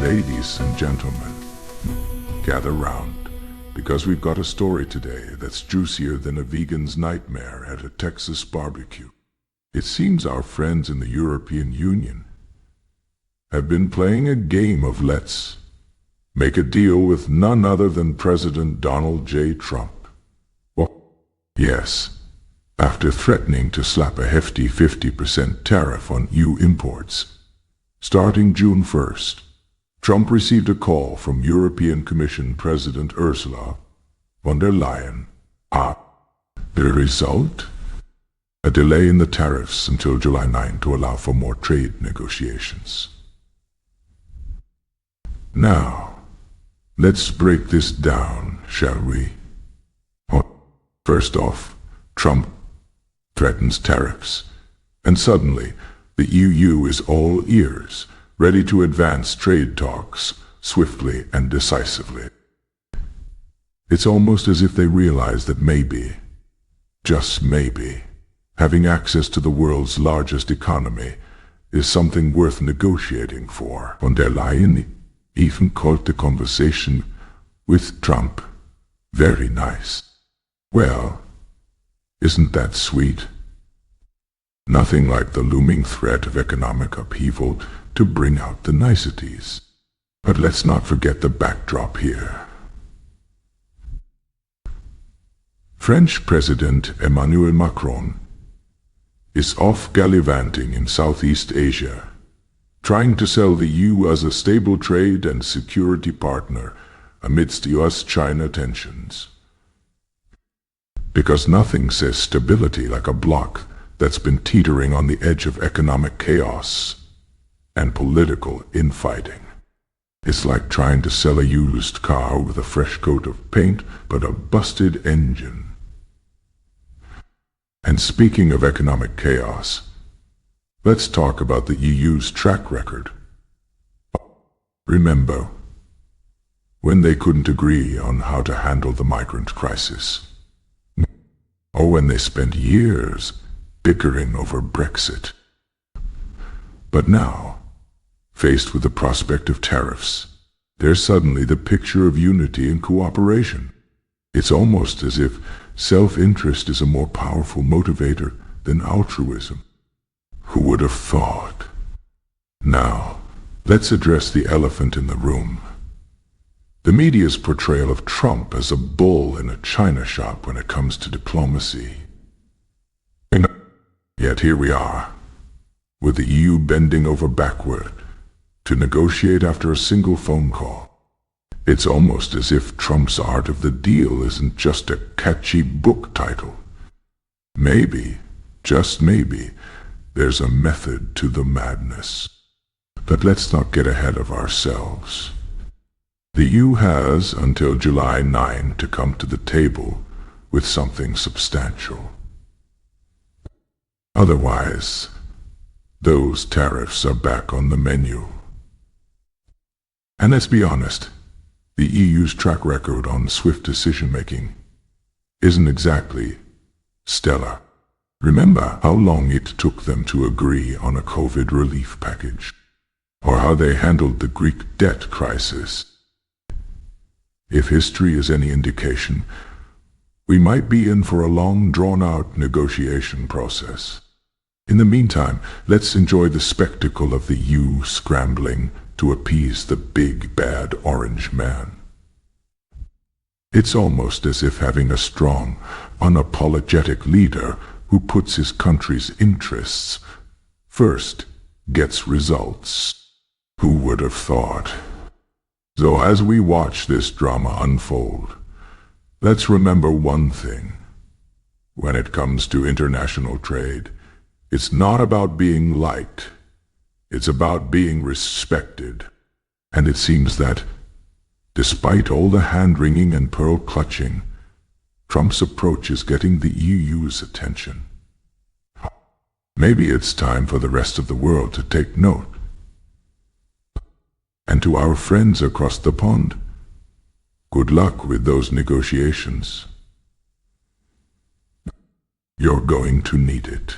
Ladies and gentlemen, gather round, because we've got a story today that's juicier than a vegan's nightmare at a Texas barbecue. It seems our friends in the European Union have been playing a game of let's make a deal with none other than President Donald J. Trump. Well, yes, after threatening to slap a hefty 50% tariff on EU imports, starting June 1st, Trump received a call from European Commission President Ursula von der Leyen. The result? A delay in the tariffs until July 9 to allow for more trade negotiations. Now, let's break this down, shall we? First off, Trump threatens tariffs, and suddenly the EU is all ears, ready to advance trade talks swiftly and decisively. It's almost as if they realize that maybe, just maybe, having access to the world's largest economy is something worth negotiating for. Von der Leyen even called the conversation with Trump very nice. Well, isn't that sweet? Nothing like the looming threat of economic upheaval to bring out the niceties. But let's not forget the backdrop here. French President Emmanuel Macron is off gallivanting in Southeast Asia, trying to sell the EU as a stable trade and security partner amidst US-China tensions. Because nothing says stability like a bloc that's been teetering on the edge of economic chaos and political infighting. It's like trying to sell a used car with a fresh coat of paint but a busted engine. And speaking of economic chaos, let's talk about the EU's track record. Remember, when they couldn't agree on how to handle the migrant crisis, or when they spent years bickering over Brexit. But now, faced with the prospect of tariffs, there's suddenly the picture of unity and cooperation. It's almost as if self-interest is a more powerful motivator than altruism. Who would have thought? Now, let's address the elephant in the room. The media's portrayal of Trump as a bull in a china shop when it comes to diplomacy. Yet here we are, with the EU bending over backward to negotiate after a single phone call. It's almost as if Trump's art of the deal isn't just a catchy book title. Maybe, just maybe, there's a method to the madness. But let's not get ahead of ourselves. The EU has until July 9 to come to the table with something substantial. Otherwise, those tariffs are back on the menu. And let's be honest, the EU's track record on swift decision-making isn't exactly stellar. Remember how long it took them to agree on a COVID relief package, or how they handled the Greek debt crisis. If history is any indication, we might be in for a long, drawn-out negotiation process. In the meantime, let's enjoy the spectacle of the EU scrambling to appease the big bad orange man. It's almost as if having a strong, unapologetic leader who puts his country's interests first gets results. Who would have thought? So as we watch this drama unfold, let's remember one thing. When it comes to international trade, it's not about being liked. It's about being respected. And it seems that, despite all the hand-wringing and pearl-clutching, Trump's approach is getting the EU's attention. Maybe it's time for the rest of the world to take note. And to our friends across the pond, good luck with those negotiations. You're going to need it.